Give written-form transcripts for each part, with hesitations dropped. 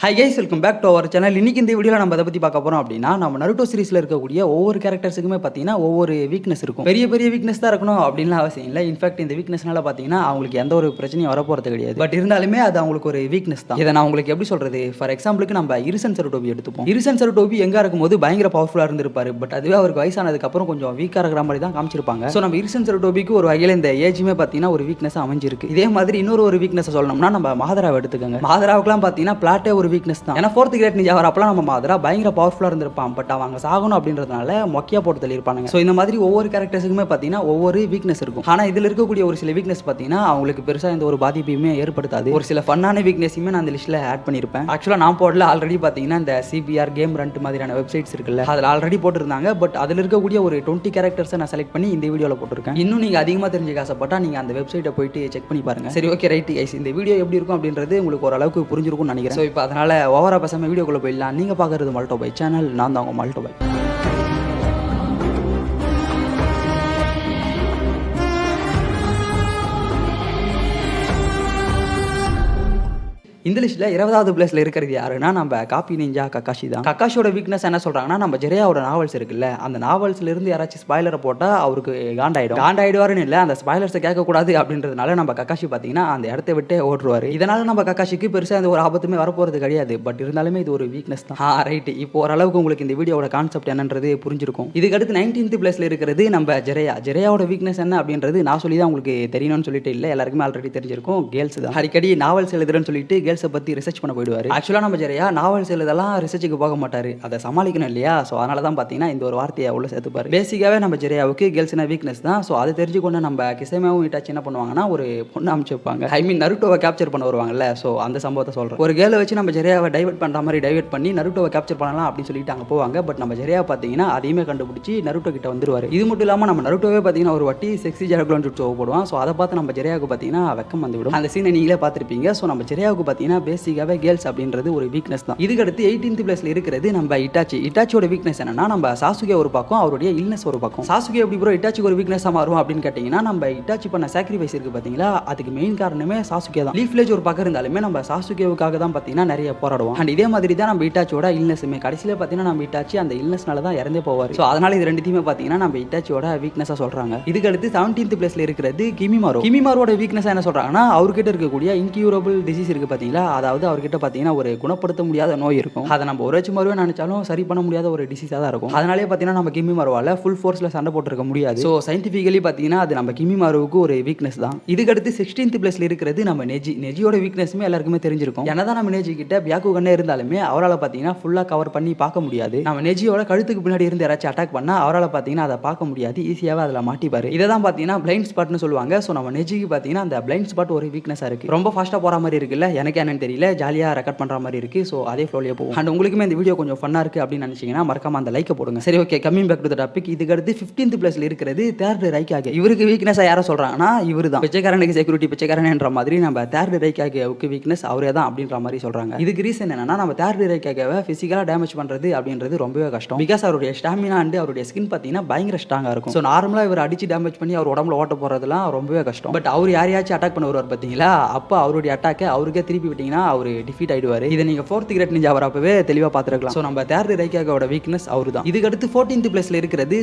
High guys, welcome back to our channel. இன்னைக்கு இந்த வீடியோவில் நம்ம அதை பற்றி பார்க்க போகிறோம் அப்படின்னா, நம்ம நருட்டோ சீரிஸில் இருக்கக்கூடிய ஒவ்வொரு கேரக்டர்ஸுக்குமே பார்த்தீங்கன்னா ஒவ்வொரு வீக்னஸ் இருக்கும். பெரிய பெரிய வீக்னஸ் தான் இருக்கணும் அப்படின்லாம் அவசியம் இல்லை. இன்ஃபேக்ட் இந்த வீக்னஸ்னால பார்த்தீங்கன்னா அவங்களுக்கு எந்த ஒரு பிரச்சனையும் வரப்போகிறது கிடையாது. பட் இருந்தாலுமே அது அவங்களுக்கு ஒரு வீக்னஸ் தான். இதை நான் உங்களுக்கு எப்படி சொல்கிறது, ஃபார் எக்ஸாம்பிளுக்கு நம்ம இருசன் சருட்டோபி எடுத்துப்போம். இருசன் சருட்டோபி எங்கே இருக்கும்போது பயங்கர பவர்ஃபுல்லாக இருந்திருப்பாரு. பட் அதுவே அவருக்கு வயசானதுக்கப்புறம் கொஞ்சம் வீக்காக இருக்கிற மாதிரி தான் காமிச்சிருப்பாங்க. ஸோ நம்ம இருசன் சருட்டோபிக்கு ஒரு வகையில் இந்த ஏஜுமே பார்த்தீங்கன்னா ஒரு வீக்னஸ் அமைஞ்சிருக்கு. இதே மாதிரி இன்னொரு ஒரு வீக்னஸ் சொல்லணும்னா நம்ம மாதராவை எடுத்துக்கோங்க. மாதராவுக்குலாம் பார்த்தீங்கன்னா பிளாட்டே ஒரு வீக்னஸ் தான். ஏன்னா ஃபோர்த் கிரேட் நிஞ்சா வரப்பலாம் நம்ம மாதரா பயங்கர பவர்ஃபுல்லாக இருந்திருப்பான். பட் அவங்க சாகணும் அப்படின்றதுனால மொக்கையா போட்டு தள்ளியிருப்பாங்க. ஸோ இந்த மாதிரி ஒவ்வொரு கேரக்டர்ஸுக்குமே பார்த்தீங்கன்னா ஒவ்வொரு வீக்னஸ் இருக்கும். ஆனால் இதில் இருக்கக்கூடிய ஒரு சில வீக்னஸ் பார்த்தீங்கன்னா அவங்களுக்கு பெருசாக எந்த ஒரு பாதிப்பையுமே ஏற்படுத்தாது. ஒரு சில ஃபன்னான வீக்னஸையுமே நான் அந்த லிஸ்ட்டில் ஆட் பண்ணியிருப்பேன். ஆக்சுவலாக நான் போடல, ஆல்ரெடி பார்த்தீங்கன்னா இந்த சிபிஆர் கேம் ரன்ட் மாதிரியான வெப்சைட்ஸ் இருக்குல்ல, அதில் ஆல்ரெடி போட்டிருந்தாங்க. பட் அதில் இருக்கக்கூடிய ஒரு 20 கேரக்டர்ஸை நான் செலக்ட் பண்ணி இந்த வீடியோவில் போட்டிருக்கேன். இன்னும் நீங்கள் அதிகமாக தெரிஞ்சுக்க ஆசைப்பட்டா நீங்கள் அந்த வெப்சைட்டை போயிட்டு செக் பண்ணி பாருங்க. சரி, ஓகே, ரைட் கைஸ், இந்த வீடியோ எப்படி இருக்கும் அப்படின்றது உங்களுக்கு ஓரளவுக்கு புரிஞ்சிருக்கும்னு நினைக்கிறேன். ஸோ இப்போ அதனால ஓவரா பேசாம வீடியோக்குள்ள போயிடலாம். நீங்க பார்க்குறது மால்டோ பை சேனல், நான் தான் உங்க மால்டோ பை. இந்த லிஸ்ட்டில் 20வது பிளேஸில் இருக்கிறது யாருன்னா நம்ம காப்பி நிஞ்சா கக்காஷி தான். கக்காஷியோட வீக்னஸ் என்ன சொல்கிறாங்கன்னா, நம்ம ஜெரையாவோட நாவல்ஸ் இருக்குல்ல, அந்த நாவல்ஸ்லேருந்து யாராச்சும் ஸ்பாய்லரை போட்டால் அவருக்கு காண்டாயிடுவாருன்னு இல்லை, அந்த ஸ்பாய்லர்ஸை கேட்கக்கூடாது அப்படின்றதுனால நம்ம கக்காஷி பார்த்தீங்கன்னா அந்த இடத்த விட்டே ஓடுவார். இதனால் நம்ம கக்காஷிக்கு பெருசாக எந்த ஒரு ஆபத்துமே வரப்போகிறது கிடையாது. பட் இருந்தாலுமே இது ஒரு வீக்னஸ் தான். ரைட்டு, இப்போ ஓரளவுக்கு உங்களுக்கு இந்த வீடியோட கான்செப்ட் என்னன்றது புரிஞ்சிருக்கும். இதுக்கடுத்து 19th பிளேஸில் இருக்கிறது நம்ம ஜெரையாவோட வீக்னஸ் என்ன அப்படின்றது நான் சொல்லி தான் உங்களுக்கு தெரியணும்னு சொல்லிட்டு இல்லை, எல்லாருக்குமே ஆல்ரெடி தெரிஞ்சிருக்கும். கேர்ள்ஸ் தான். அடிக்கடி நாவல்ஸ் எழுதுறேன்னு சொல்லிட்டு கேர்ள்ஸை பற்றி ரிசர்ச் பண்ண போயிடுவார். ஆக்சுவலாக நம்ம ஜெரையா நாவல்ஸ் எழுதெல்லாம் ரிசர்ச்சுக்கு போக மாட்டார், அதை சமாளிக்கணும் இல்லையா. ஸோ அதனால தான் பார்த்தீங்கன்னா இந்த ஒரு வார்த்தையை உள்ள சேர்த்துப்பார். பேசிக்காகவே நம்ம ஜெரையாவுக்கு கேர்ள்ஸ்னா வீக்னஸ் தான். ஸோ அதை தெரிஞ்சுக்கொண்டு நம்ம கிசேமாவும் இட்டாச்சு என்ன பண்ணுவாங்கன்னா ஒரு பொண்ணு அமைச்சு வைப்பாங்க. ஐ மீன் நருட்டோவை கேப்சர் பண்ண வருவாங்கல்ல. ஸோ அந்த சம்பவத்தை சொல்கிறேன். ஒரு கேர்ளை வச்சு நம்ம ஜெரையாவை டைவர்ட் பண்ணுற மாதிரி டைவர்ட் பண்ணி நருட்டோவை கேப்சர் பண்ணலாம் அப்படின்னு சொல்லிட்டு அங்கே போவாங்க. பட் நம்ம ஜெரையா பார்த்தீங்கன்னா அதையுமே கண்டுபிடிச்சி நருட்டோ கிட்ட வந்துருவார். இது மட்டும் இல்லாமல் நம்ம நருட்டோவே பார்த்தீங்கன்னா ஒரு வாட்டி செக்ஸி ஜாகுலோன் சுட்டு போடுவான். ஸோ அதை பார்த்து நம்ம ஜெரையாவுக்கு பார்த்தீங்கன்னா வெக்கம் வந்துவிடும். அந்த சீனை நீங்களே பார்த்துருப்பீங்க. ஸோ நம்ம ஜெரையாவுக்கு பார்த்தீங்கன்னா பேசிக்காகவே கேர்ள்ஸ் அப்படின்றது ஒரு வீக்னஸ் தான். இதுக்கடுத்து 18th பிளேஸ்ல இருக்கிறது நம்ம இட்டாச்சியோட வீக்னஸ் என்னன்னா, நம்ம சாசுகே ஒரு பக்கம், அவருடைய இல்னஸ் ஒரு பக்கம். சாசுகே எப்படி ப்ரோ இட்டாச்சிக்கு ஒரு வீக்னஸா மாறும் அப்படின்னு கேட்டீங்கன்னா, நம்ம இட்டாச்சி பண்ண சாக்ரிஃபைஸ் இருக்கு பாத்தீங்களா, அதுக்கு மெயின் காரணமே சாசுகே தான். லீஃப் வில்லேஜ் ஒரு பக்கம் இருந்தாலுமே நம்ம சாசுகேவுக்காக தான் பாத்தீங்கன்னா நிறைய போராடுவோம். அண்ட் இதே மாதிரி தான் நம்ம இட்டாச்சியோட இல்னஸுமே கடைசியில பாத்தீங்கன்னா நம்ம இட்டாச்சி அந்த இல்னஸ்னால தான் இறந்தே போவார். ஸோ அதனால இது ரெண்டுத்தையுமே பாத்தீங்கன்னா நம்ம இட்டாச்சியோட வீக்னஸா சொல்றாங்க. இதுக்கடுத்து 17th பிளேஸ்ல இருக்கிறது கிமிமாரோட வீக்னஸ் என்ன சொல்றாங்கன்னா, அவர்கிட்ட இருக்கக்கூடிய இன்கியூரபிள் டிசீஸ் இருக்கு பாத்தீங்களா, அதாவது அவர்கிட்ட பார்த்தீங்கன்னா ஒரு குணப்படுத்த முடியாத நோய் இருக்கும். அதை நம்ம ஒரு வச்சு மருவே நினைச்சாலும் சரி பண்ண முடியாத ஒரு டிசீஸாக தான் இருக்கும். அதனாலே பார்த்தீங்கன்னா நம்ம கிமிமாருவால ஃபுல் ஃபோர்ஸில் சண்டை போட்டுருக்க முடியாது. ஸோ சயின்டிஃபிக்கலி பார்த்தீங்கன்னா அது நம்ம கிமிமாருவுக்கு ஒரு வீக்னஸ் தான். இதுக்கடுத்து 16th பிளேஸ்ல இருக்கிறது நம்ம நெஜியோட வீக்னஸுமே எல்லாருக்குமே தெரிஞ்சிருக்கும். என்னதான் நம்ம நெஜி கிட்ட பியாக்கு கண்ணே இருந்தாலுமே அவரால் பார்த்தீங்கன்னா ஃபுல்லாக கவர் பண்ணி பார்க்க முடியாது. நம்ம நெஜியோட கழுத்துக்கு பின்னாடி இருந்து யாராச்சும் அட்டாக் பண்ணால் அவரால் பார்த்தீங்கன்னா அதை பார்க்க முடியாது, ஈஸியாகவே அதில் மாட்டிப்பாரு. இதை தான் பார்த்தீங்கன்னா பிளைண்ட் ஸ்பாட்னு சொல்லுவாங்க. ஸோ நம்ம நெஜிக்கு பார்த்தீங்கன்னா அந்த பிளைண்ட் ஸ்பாட் ஒரு வீக்னஸாக இருக்குது. ரொம்ப ஃபாஸ்ட்டாக போகிற மாதிரி இருக்குல்ல, எனக்கு என்னன்னு தெரியல, ஜாலியாக ரெக்கார்ட் பண்ணுற மாதிரி இருக்கு. ஸோ அதே ஃப்ளோலியே போகும். அண்ட் உங்களுக்குமே இந்த வீடியோ கொஞ்சம் ஃபன்னாக இருக்குது அப்படின்னு நினச்சிங்கன்னா மறக்காம அந்த லைக்கை போடுங்க. சரி, okay, coming back to the topic. இதுக்கடுத்து 15th பிளேஸ்ல இருக்கிறது தேர்ட் ரைக்காகே. இவருக்கு வீக்னஸாக யாரை சொல்கிறாங்கன்னா, இவர் தான் பிச்சைக்காரனுக்கு செக்யூரிட்டி பிச்சைக்காரன்ற மாதிரி நம்ம தேர்ட் ரைக்காகேவுக்கு வீக்னஸ் அவரே தான் அப்படின்ற மாதிரி சொல்கிறாங்க. இதுக்கு ரீசன் என்னன்னா, நம்ம தேர்ட் ரைக்காகேவை ஃபிசிக்கலாக டேமேஜ் பண்ணுறது அப்படின்றது ரொம்பவே கஷ்டம். பிகாஸ் அவருடைய ஸ்டாமினா அண்ட் அவருடைய ஸ்கின் பார்த்தீங்கன்னா பயங்கர ஸ்ட்ராங்காக இருக்கும். ஸோ நார்மலாக இவர் அடிச்சு டேமேஜ் பண்ணி அவர் உடம்புல ஓட்ட போகிறதுலாம் ரொம்பவே கஷ்டம். பட் அவர் யாரையாச்சும் அட்டாக் பண்ண வருவார் பார்த்தீங்களா, அப்போ அவருடைய அட்டாக்கை அவருக்கே திருப்பி விட்டீங்கன்னா அவர் டிஃபீட் ஆயிடுவார். இதை நீங்கள் 4th கிரேட் நிஞ்சா வரப்பவே தெளிவாக பார்த்துருக்கலாம். ஸோ நம்ம தேர்ட் ரைக்காகோட வீக்னஸ் அவர் தான். இதுக்கடுத்து 14th பிளேஸ்ல இருக்கிறது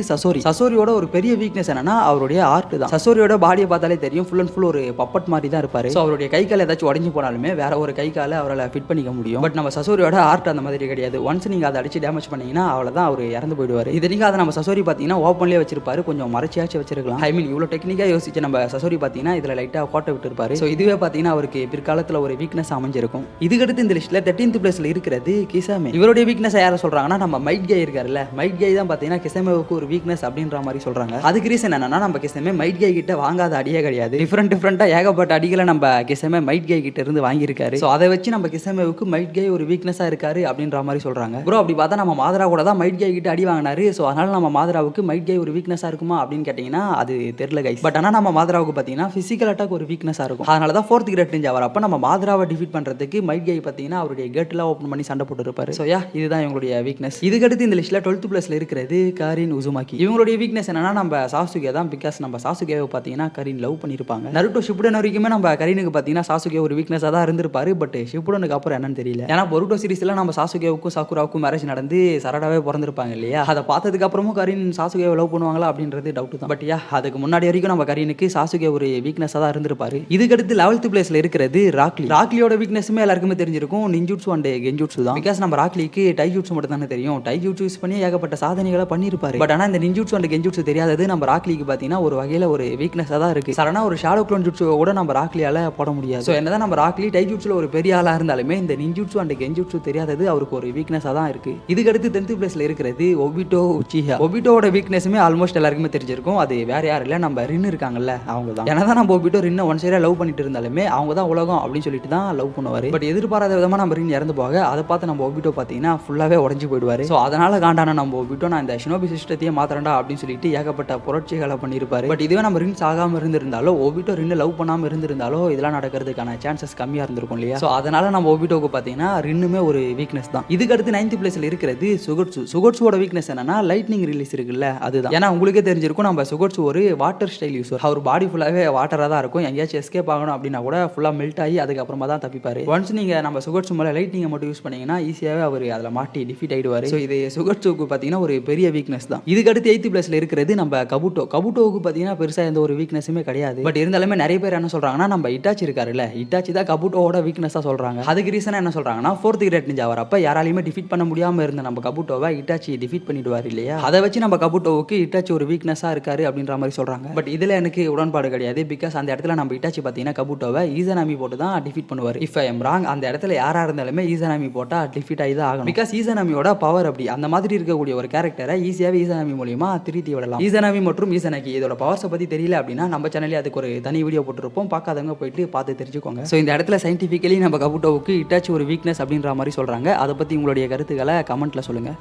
சசோரியோட ஒரு பெரிய வீக்னஸ் என்னன்னா அவருடைய ஆர்ட் தான். சசோரியோட பாடியை பார்த்தாலே தெரியும், ஃபுல் அண்ட் ஃபுல் ஒரு பப்பட் மாதிரி தான் இருப்பாரு. ஸோ அவருடைய கை கால் ஏதாச்சும் உடஞ்சி போனாலுமே வேற ஒரு கை காலை அவரால் ஃபிட் பண்ணிக்க முடியும். பட் நம்ம சசோரியோட ஆர்ட் அந்த மாதிரி கிடையாது. ஒன்ஸ் நீங்க அதை அடிச்சு டேமேஜ் பண்ணீங்கன்னா அவ்வளோதான், அவர் இறந்து போயிடுவார். இது நீங்க அதை நம்ம சசோரி பார்த்தீங்கன்னா ஓப்பன்லேயே வச்சிருப்பாரு, கொஞ்சம் மறைச்சியாச்சும் வச்சிருக்கலாம். ஐ மீன் இவ்வளோ டெக்னிக்காக யோசிச்சு நம்ம சசோரி பார்த்தீங்கன்னா இதில் லைட்டாக கோட்டை விட்டுருப்பாரு. ஸோ இதுவே பார்த்தீங்கன்னா அவருக்கு பிற்காலத்தில் ஒரு வீக்னஸ் அமைஞ்சிருக்கும். இதுக்கடுத்து இந்த லிஸ்ட்டில் 13th பிளேஸ்ல இருக்கிறது கிசாமே. இவருடைய வீக்னஸ் யாரை சொல்றாங்கன்னா, நம்ம மைட் கை இருக்காருல்ல, மைட் கை தான் பார்த்தீங்கன்னா கிசாமேவுக்கு ஒரு வீக்னஸ் அப்படின்ற மாதிரி சொல்றாங்க. அதுக்கு ரீசன் என்னன்னா, நம்ம கிசாமே மைட் கை கிட்ட வாங்காத அடியே கிடையாது. டிஃப்ரெண்டாக ஏகப்பட்ட அடிகளை நம்ம கிசாமே மைட் கை கிட்ட இருந்து வாங்கியிருக்காரு. ஸோ அதை வச்சு நம்ம கிசாமேவுக்கு மைட் கை ஒரு வீக்னஸாக இருக்காரு அப்படின்ற மாதிரி சொல்றாங்க. ப்ரோ அப்படி பார்த்தா நம்ம மாதரா கூட தான் மைட் கை கிட்ட அடி வாங்கினாரு. ஸோ அதனால நம்ம மாதராவுக்கு மைட் கை ஒரு வீக்னஸாக இருக்குமா அப்படின்னு கேட்டிங்கன்னா அது தெரியல கைஸ். பட் ஆனால் நம்ம மாதராவுக்கு பார்த்தீங்கன்னா ஃபிசிக்கல் அட்டாக் ஒரு வீக்னஸாக இருக்கும். அதனால தான் 4th கிரேட் நிஞ்சா வரப்போ நம்ம மாதராவை டிஃபீட் டிஃபீட் பண்றதுக்கு மைட் கை பார்த்தீங்கன்னா அவருடைய கேட்லாம் ஓப்பன் பண்ணி சண்டை போட்டு இருப்பாரு. ஸோ இதுதான் இவங்களுடைய வீக்னஸ். இதுக்கடுத்து இந்த லிஸ்ட்ல 12th பிளேஸ்ல இருக்கிறது கரின் உசுமாக்கி. இவங்களுடைய வீக்னஸ் என்னன்னா நம்ம சாசுகே தான். பிகாஸ் நம்ம சாசுகேவை பார்த்தீங்கன்னா கரின் லவ் பண்ணியிருப்பாங்க. நருட்டோ ஷிப்புடன் வரைக்குமே நம்ம கரினுக்கு பார்த்தீங்கன்னா சாசுகே ஒரு வீக்னஸாக தான் இருந்திருப்பாரு. பட் ஷிப்புடனுக்கு அப்புறம் என்னன்னு தெரியல. ஏன்னா பொருட்டோ சீரிஸ்ல நம்ம சாசுகேவுக்கும் சாக்குராவுக்கும் மேரேஜ் நடந்து சரடாவே பிறந்திருப்பாங்க இல்லையா. அதை பார்த்ததுக்கு அப்புறமும் கரின் சாசுகேவை லவ் பண்ணுவாங்களா அப்படின்றது டவுட் தான். பட் அதுக்கு முன்னாடி வரைக்கும் நம்ம கரினுக்கு சாசுகே ஒரு வீக்னஸாக தான் இருந்திருப்பாரு. இதுக்கடுத்து 11th பிளேஸ்ல இருக்கிறது ராக்லி. ராக்லியோட வீக்னஸுமே எல்லாருக்குமே தெரிஞ்சிருக்கும். நிஞ்சுட்சு அண்ட் கெஞ்சுட்சு தான். பிகாஸ் நம்ம ராக்லிக்கு டைஜுட்சு மட்டும் தானே தெரியும். டைஜுட்சு யூஸ் பண்ணி ஏகப்பட்ட சாதனைகளை பண்ணியிருப்பாரு. பட் ஆனால் இந்த நிஞ்சுட்சு அண்ட் கெஞ்சுட்சு தெரியாதது நம்ம ராக்லிக்கு பார்த்தீங்கன்னா ஒரு வகையில் ஒரு வீக்னஸாக தான் இருக்கு. சரணா ஒரு ஷாடோ க்ளோன் ஜுட்சு கூட நம்ம ராக்லியால போட முடியாது. ஸோ என்னதான் நம்ம ராக்லி டைஜுட்சுல ஒரு பெரிய ஆளா இருந்தாலுமே இந்த நிஞ்சுட்சு அண்ட் கெஞ்சுட்சு தெரியாதது அவருக்கு ஒரு வீக்னஸாக தான் இருக்கு. இதுக்கடுத்து 10th பிளேஸ்ல இருக்கிறது ஒபிட்டோ உச்சிஹா. ஒபிட்டோட வீக்னஸுமே ஆல்மோஸ்ட் எல்லாருக்குமே தெரிஞ்சிருக்கும். அது வேற யாரும் இல்லை, நம்ம ரின் இருக்காங்கல்ல அவங்க தான். என்னதான் நம்ம ஒபிட்டோ ரின்னை ஒன் சைடா லவ் பண்ணிட்டு இருந்தாலுமே அவங்க தான் உலகம் அப்படின்னு சொல்லிட்டு தான் லவ் பண்ணுவாரு. பட் எதிர்பாராத விதமா நம்ம ரின் இறந்து போக அதை பார்த்து நம்ம ஒபிட்டோ பார்த்தீங்கன்னா ஃபுல்லாவே உடஞ்சு போயிடுவாரு. ஸோ அதனால காண்டான நம்ம ஒபிட்டோ நான் இந்த ஷினோபி சிஸ்டத்தையே மாத்திரண்டா அப்படின்னு சொல்லிட்டு ஏகப்பட்ட புரட்சிகளை பண்ணியிருப்பாரு. பட் இதுவே நம்ம ரின்ஸ் ஆகாம இருந்திருந்தாலோ ஒபிட்டோ ரின்னு லவ் பண்ணாம இருந்திருந்தாலோ இதெல்லாம் நடக்கிறதுக்கான சான்சஸ் கம்மியா இருந்திருக்கும் இல்லையா. ஸோ அதனால நம்ம ஒபிட்டோக்கு பார்த்தீங்கன்னா ரின்னுமே ஒரு வீக்னஸ் தான். இதுக்கடுத்து 9th பிளேஸ்ல இருக்கிறது சுகட்சு. சுகட்சுவோட வீக்னஸ் என்னன்னா லைட்னிங் ரிலீஸ் இருக்குல்ல அதுதான். ஏன்னா உங்களுக்கே தெரிஞ்சிருக்கும் நம்ம சுகட்சு ஒரு வாட்டர் ஸ்டைல் யூஸர். அவர் பாடி ஃபுல்லாவே வாட்டராக தான் இருக்கும். எங்கேயாச்சும் எஸ்கேப் ஆகணும் அப்படின்னா கூட ஃபுல்லாக மெல்ட் ஆகி அதுக்கப்புறமா தான் தப்பிப்பாரு. ஒன்ஸ் நீங்க நம்ம சுகட்சு மேலே லைட்னிங்கை மட்டும் யூஸ் பண்ணீங்கன்னா ஈஸியாகவே அவர் அதில் மாட்டி டிஃபீட் ஆயிடுவார். ஸோ இது சுகட்சுக்கு பார்த்தீங்கன்னா ஒரு பெரிய வீக்னஸ் தான். இதுக்கடுத்து 8th பிளேஸ்ல இருக்கிறது நம்ம கபுட்டோ. கபுட்டோவுக்கு பார்த்தீங்கன்னா பெருசாக எந்த ஒரு வீக்னஸுமே கிடையாது. பட் இருந்தாலுமே நிறைய பேர் என்ன சொல்றாங்கன்னா நம்ம இட்டாச்சி இருக்காருல்ல இட்டாச்சி தான் கபுட்டோவோட வீக்னஸாக சொல்றாங்க. அதுக்கு ரீசனாக என்ன சொல்றாங்கன்னா 4th கிரேட் நிஞ்சா வரப்ப யாராலையுமே டிஃபீட் பண்ண முடியாமல் இருந்த நம்ம கபுட்டோவை இட்டாச்சி டிஃபீட் பண்ணிடுவார் இல்லையா. அதை வச்சு நம்ம கபுட்டோவுக்கு இட்டாச்சி ஒரு வீக்னஸாக இருக்காரு அப்படின்ற மாதிரி சொல்றாங்க. பட் இதுல எனக்கு உடன்பாடு கிடையாது. பிகாஸ் அந்த இடத்துல நம்ம இட்டாச்சி பார்த்தீங்கன்னா கபுட்டோவை ஈசனாமி போட்டு தான் டிஃபீட் பண்ணுவார். இஃப் ஐ எம் ராங் அந்த இடத்துல யாரா இருந்தாலுமே ஈசனாமி போட்டா டிஃபீட் ஆகி தான் ஆகணும். பிகாஸ் ஈசனாமியோட பவர் அப்படி. அந்த மாதிரி இருக்கக்கூடிய ஒரு கேரக்டரை ஈஸியாகவே ஈசனாமி மூலியமா திருத்தி விடலாம். ஈசனாமி மற்றும் ஈசனாக்கி இதோட பவர்ஸை பத்தி தெரியல அப்படின்னா நம்ம சேனல்ல அதுக்கு ஒரு தனி வீடியோ போட்டுருப்போம். பார்க்காதவங்க போயிட்டு பார்த்து தெரிஞ்சுக்கோங்க. ஸோ இந்த இடத்துல சயின்டிஃபிக்கலி நம்ம கபுட்டோவுக்கு இட்டாச்சி ஒரு வீக்னஸ் அப்படின்ற மாதிரி சொல்றாங்க. அதை பத்தி உங்களுடைய கருத்துக்களை கமெண்ட்ல சொல்லுங்க.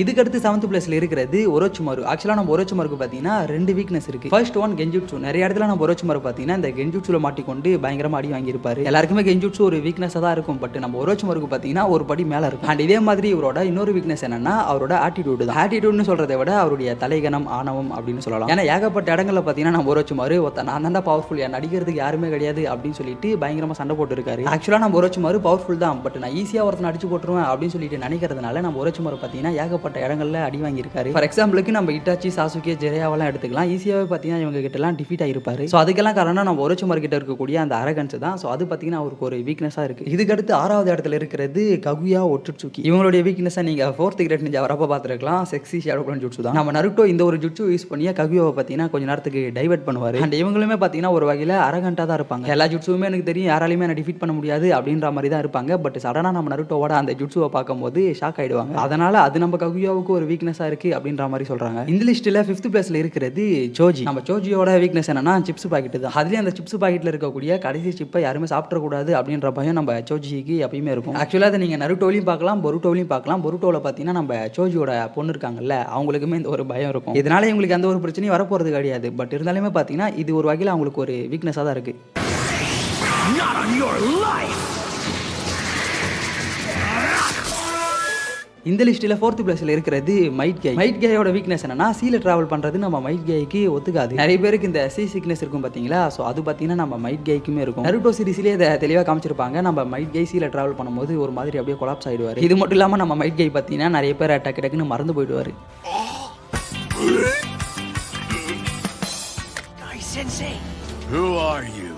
இதுக்கடுத்து 7th பிளேஸ்ல இருக்கிறது ஒரோச்சுமாரு. ஆக்சுவலாக நம்ம ஒரோச்சுமாருக்கு பார்த்தீங்கன்னா 2 வீக்னஸ் இருக்கு. ஃபர்ஸ்ட் ஒன் கெஞ்சுட்சு. நிறைய இடத்துல நம்ம ஒரோச்சுமாரு பார்த்தீங்கன்னா இந்த கெஞ்சுட்சுல மாட்டிக்கொண்டு பயங்கரமா அடி வாங்கியிருப்பாரு. எல்லாருக்குமே கெஞ்சுட்சு ஒரு வீக்னஸாக தான் இருக்கும். பட் நம்ம ஒரோச்சுமாருக்கு பார்த்தீங்கன்னா ஒரு படி மேலே இருக்கும். அண்ட் இதே மாதிரி இவரோட இன்னொரு வீக்னஸ் என்னன்னா அவரோட ஆட்டிடியூடு தான். ஆட்டிடியூட்னு சொல்றதை விட அவருடைய தலைகணம் ஆணவம் அப்படின்னு சொல்லலாம். ஏன்னா ஏகப்பட்ட இடங்களில் பார்த்தீங்கன்னா நம்ம ஒரோச்சுமாரு நான் தான் பவர்ஃபுல், என் நடிக்கிறதுக்கு யாருமே கிடையாது அப்படின்னு சொல்லிட்டு பயங்கரமா சண்டை போட்டு இருக்காரு. ஆக்சுவலாக நம்ம ஒரோச்சுமாரு பவர்ஃபுல் தான். பட் நான் ஈஸியாக ஒருத்தனை அடிச்சு போட்டுருவேன் அப்படின்னு சொல்லிட்டு நினைக்கிறதுனால நம்ம ஒரோச்சுமாரு பார்த்தீங்கன்னா ஏகப்பட்ட இடங்கள்ல அடி வாங்கியிருக்காரு. ஃபார் எக்ஸாம்பிளுக்கு நம்ம இட்டாச்சி சாசுகே ஜெரையாவெல்லாம் எடுத்துக்கலாம். ஈஸியாகவே பார்த்தீங்கன்னா இவங்க கிட்ட எல்லாம் டிஃபீட் ஆயிருப்பாரு. ஸோ அதுக்கெல்லாம் காரணம் நம்ம ஒரோச்சுமாரு கிட்ட இருக்கக்கூடிய அந்த அரகன்ஸ் தான். ஸோ அது பார்த்தீங்கன்னா அவருக்கு ஒரு வீக்னஸாக இருக்கு. இதுக்கடுத்து 6வது இடத்துல இருக்கிறது ககுயா ஒட்சுட்சுகி. இவங்களுடைய வீக்னஸை நீங்க 4th கிரேட் நிஞ்சா வரப்ப பார்த்துருக்கலாம். செக்ஸி ஷேடோ க்ளோன் ஜுட்சு தான். நம்ம நருட்டோ இந்த ஒரு ஜுட்சு யூஸ் பண்ணி ககுயாவை பார்த்தீங்கன்னா கொஞ்ச நேரத்துக்கு டைவர்ட் பண்ணுவாரு. அண்ட் இவங்களுமே பார்த்தீங்கன்னா ஒரு வகையில் அரகண்டா தான் இருப்பாங்க. எல்லா ஜுட்சுமே எனக்கு தெரியும், யாராலையுமே என்ன டிஃபீட் பண்ண முடியாது அப்படின்ற மாதிரி தான் இருப்பாங்க. பட் சடனா நம்ம நருட்டோவோட அந்த ஜுட்சுவை பார்க்கும்போது ஷாக் ஆயிடுவாங்க. அதனால அது நம்ம ககுயாவுக்கு ஒரு வீக்னஸா இருக்கு அப்படின்ற மாதிரி சொல்றாங்க. இந்த லிஸ்ட்ல 5th பிளேஸ்ல இருக்கிறது சோஜி. நம்ம சோஜியோட வீக்னஸ் என்னன்னா சிப்ஸ் பாக்கெட் தான். அதுலயும் அந்த சிப்ஸ் பாக்கெட்ல இருக்கக்கூடிய கடைசி சிப்பை யாருமே சாப்பிட கூடாது அப்படின்ற பயம் நம்ம சோஜிக்கு எப்பயுமே இருக்கும். ஆக்சுவலா அதை நீங்க நருட்டோலையும் பார்க்கலாம், பொருட்டோலையும் பார்க்கலாம். பொருட்டோல பாத்தீங்கன்னா நம்ம சோஜியோட பொண்ணு இருக்காங்கல்ல அவங்களுக்குமே இந்த ஒரு பயம் இருக்கும். இதனால இவங்களுக்கு எந்த ஒரு பிரச்சனையும் வரப்போறது கிடையாது. பட் இருந்தாலுமே பாத்தீங்கன்னா இது ஒரு வகையில் அவங்களுக்கு ஒரு வீக்னஸா தான் இருக்கு. இந்த லிஸ்ட்டில் 4th பிளேஸ்ல இருக்கிறது மைட் கை. மைட் கையோட வீக்னஸ் என்னன்னா சீல டிராவல் பண்றது நம்ம மைட் கைக்கு ஒத்துக்காது. நிறைய பேருக்கு இந்த சீ சிக்னஸ் இருக்கும் பாத்தீங்களா. ஸோ அது பார்த்தீங்கன்னா நம்ம மைட் கைக்குமே இருக்கும். நருட்டோ சீரிஸ்லேயே இதை தெளிவாக காமிச்சிருப்பாங்க. நம்ம மைட் கை சீல டிராவல் பண்ணும்போது ஒரு மாதிரி அப்படியே கொலாப்ஸ் ஆயிடுவார். இது மட்டும் இல்லாமல் நம்ம மைட் கை பார்த்தீங்கன்னா நிறைய பேர் டக்கு டக்குன்னு மறந்து போயிடுவார். Who are you?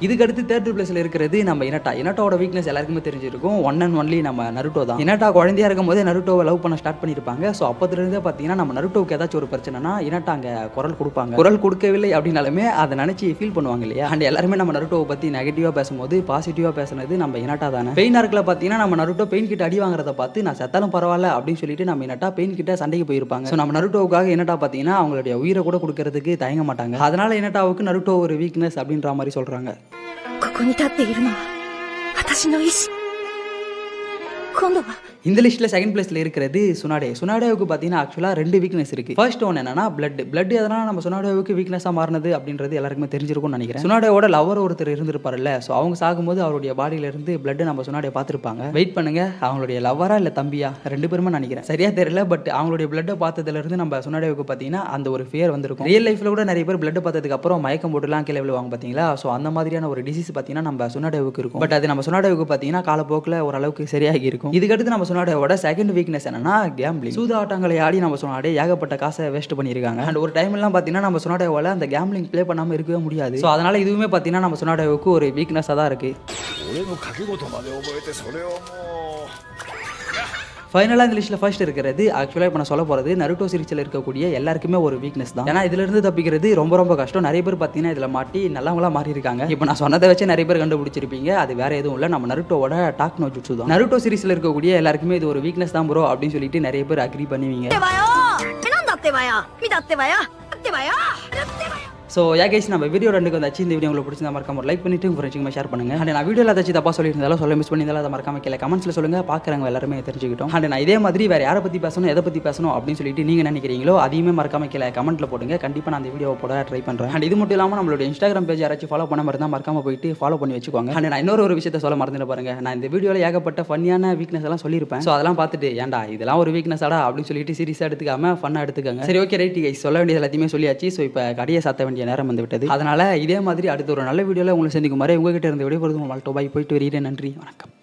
இதுக்கடுத்து 3rd பிளேஸ்ல இருக்கிறது நம்ம இனட்டா. இனட்டாவோட வீக்னஸ் எல்லாருக்குமே தெரிஞ்சிருக்கும். ஒன் அண்ட் ஒன்லி நம்ம நருட்டோ தான். இனட்டா குழந்தையா இருக்கும் போதே நருட்டோவை லவ் பண்ண ஸ்டார்ட் பண்ணியிருப்பாங்க. ஸோ அப்போதுலேருந்தே பார்த்தீங்கன்னா நம்ம நருட்டோவுக்கு ஏதாச்சும் ஒரு பிரச்சனைனா இனட்டா அங்கே குரல் கொடுப்பாங்க. குரல் கொடுக்கவில்லை அப்படின்னாலுமே அதை நினைச்சு ஃபீல் பண்ணுவாங்க இல்லையா. அண்ட் எல்லாருமே நம்ம நருட்டோவை பற்றி நெகட்டிவாக பேசும்போது பாசிட்டிவாக பேசுனது நம்ம இனட்டா தானே. பெயின் ஆர்க்கில் பார்த்தீங்கன்னா நம்ம நருட்டோ பெயின் கிட்ட அடி வாங்குறத பார்த்து நான் செத்தாலும் பரவாயில்ல அப்படின்னு சொல்லிட்டு நம்ம இனட்டா பெயின் கிட்ட சண்டைக்கு போயிருப்பாங்க. ஸோ நம்ம நருட்டோவுக்காக இனட்டா பார்த்தீங்கன்னா அவங்களுடைய உயிரை கூட கொடுக்கறதுக்கு தயங்க மாட்டாங்க. அதனால இனட்டாவுக்கு நருட்டோ ஒரு வீக்னஸ் அப்படின்ற மாதிரி சொல்றாங்க. ここに立っているのは私の意志。今度は இந்த லிஸ்ட்டில் செகண்ட் பிளேஸில் இருக்கிறது சுனாடே. சுனாடேவுக்கு பார்த்தீங்கன்னா ஆக்சுவலாக 2 வீக்னஸ் இருக்குது. ஃபர்ஸ்ட் ஒன் என்னன்னா பிளட் எதனால் நம்ம சுனாடேவுக்கு வீக்னஸாக மாறினது அப்படின்றது எல்லாருக்குமே தெரிஞ்சிருக்கும்னு நினைக்கிறேன். சுனாடேவோட லவர் ஒருத்தர் இருந்திருப்பார்ல, ஸோ அவங்க சாகும்போது அவருடைய பாடியிலேருந்து பிளட் நம்ம சுனாடே பார்த்துருப்பாங்க. வெயிட் பண்ணுங்க, அவங்களுடைய லவரா இல்லை தம்பியா 2 பேருமே நினைக்கிறேன், சரியா தெரியல. பட் அவங்களுடைய பிளட்டை பார்த்ததுலேருந்து நம்ம சுனாடேவுக்கு பார்த்தீங்கன்னா அந்த ஒரு ஃபியர் வந்திருக்கும். ரியல் லைஃப்பில் கூட நிறைய பேர் பிளட் பார்த்ததுக்கு அப்புறம் மயக்கம் போட்டுலாம் கீழே விழுவாங்க பார்த்தீங்களா. ஸோ அந்த மாதிரியான ஒரு டிசீஸ் பார்த்தீங்கன்னா நம்ம சுனாடேவுக்கு இருக்கும். பட் அது நம்ம சுனாடேவுக்கு பார்த்தீங்கன்னா காலப்போக்கில் ஓரளவுக்கு சரியாகி இருக்கும். இதுக்கடுத்து நம்ம சுனாடேவோட செகண்ட் வீக்னஸ் என்னன்னா கேம்பிளிங். சூதாட்டங்களை ஆடி நம்ம சுனாடே ஏகப்பட்ட காசை வேஸ்ட் பண்ணியிருக்காங்க. அண்ட் ஒரு டைம் எல்லாம் பார்த்தீங்கன்னா நம்ம சுனாடேவால அந்த கேம்பிளிங் ப்ளே பண்ணாமல் இருக்கவே முடியாது. ஸோ அதனால இதுவுமே பார்த்தீங்கன்னா நம்ம சுனாடேவுக்கு ஒரு வீக்னஸாக தான் இருக்கு. ஃபைனலாக இந்த லிஸ்ட்டில் ஃபர்ஸ்ட் இருக்கிறது ஆக்சுவலாக இப்போ நான் சொல்ல போகிறது நருட்டோ சீரிஸில் இருக்கக்கூடிய எல்லாருக்குமே ஒரு வீக்னஸ் தான். ஏன்னா இதிலிருந்து தப்பிக்கிறது ரொம்ப ரொம்ப கஷ்டம். நிறைய பேர் பார்த்தீங்கன்னா இதில் மாட்டி நல்லவங்களா மாறி இருக்காங்க. இப்போ நான் சொன்னதை வச்சு நிறைய பேர் கண்டுபிடிச்சிருப்பீங்க. அது வேற எதுவும் இல்லை, நம்ம நருட்டோவோட டாக் நோ ஜுட்சு தான். நருட்டோ சீரிஸில் இருக்கக்கூடிய எல்லாருக்குமே இது ஒரு வீக்னஸ் தான் ப்ரோ அப்படின்னு சொல்லிட்டு நிறைய பேர் அக்ரி பண்ணுவீங்க. ஸோ கைஸ் நம்ம வீடியோ 2க்கு வந்தாச்சு. இந்த வீடியோ உங்களுக்கு பிடிச்சிருந்தா மறக்காம லைக் பண்ணிட்டு உங்கள் ஃப்ரெண்ட்ஸுக்கு ஷேர் பண்ணுங்க. அண்ட் நான் வீடியோவில் ஏதாச்சும் தப்பாக சொல்லியிருந்தாலும் சொல்ல மிஸ் பண்ணியிருந்தாலும் அதை மறக்காம கீழே கமெண்ட்ஸில் சொல்லுங்க, பார்க்குறவங்க எல்லாருமே தெரிஞ்சுக்கிட்டோம். அண்ட் நான் இதே மாதிரி வேறு யாரை பற்றி பேசணும் எதை பற்றி பேசணும் அப்படின்னு சொல்லிட்டு நீங்கள் நினைக்கிறீங்களோ அதையுமே மறக்காம கீழே கமெண்ட்டில் போடுங்க. கண்டிப்பாக நான் அந்த வீடியோவை போட ட்ரை பண்ணுறேன். அண்ட் இது மட்டும் இல்லாமல் நம்மளோட இன்ஸ்டாகிராம் பேஜ் யாராச்சும் ஃபாலோ பண்ண மாதிரி தான் மறக்காம போயிட்டு ஃபாலோ பண்ணி வச்சுக்கோங்க. அண்ட் நான் இன்னொரு விஷயத்தை சொல்ல மறந்துட்டு பாருங்க, நான் இந்த வீடியோவில் ஏகப்பட்ட ஃபன்னியான வீக்னஸ் எல்லாம் சொல்லியிருப்பேன். ஸோ அதெல்லாம் பார்த்துட்டு ஏன்டா இதெல்லாம் ஒரு வீக்னஸாடா அப்படின்னு சொல்லிட்டு சீரியஸாக எடுத்துக்காம ஃபன்னாக எடுத்துக்கோங்க. சரி ஓகே ரைட் கைஸ், சொல்ல வேண்டியது எல்லாத்தையுமே சொல்லியாச்சு. ஸோ இப்போ கடையை சாத்த வேண்டிய நேரம் வந்து விட்டது. அதனால இதே மாதிரி அடுத்த ஒரு நல்ல வீடியோவில் உங்களை சந்திக்கும் மாதிரி உங்ககிட்ட இருந்து விடைபெறுவது உங்கள் டோபாய் போயிட்டு வரீங்க. நன்றி, வணக்கம்.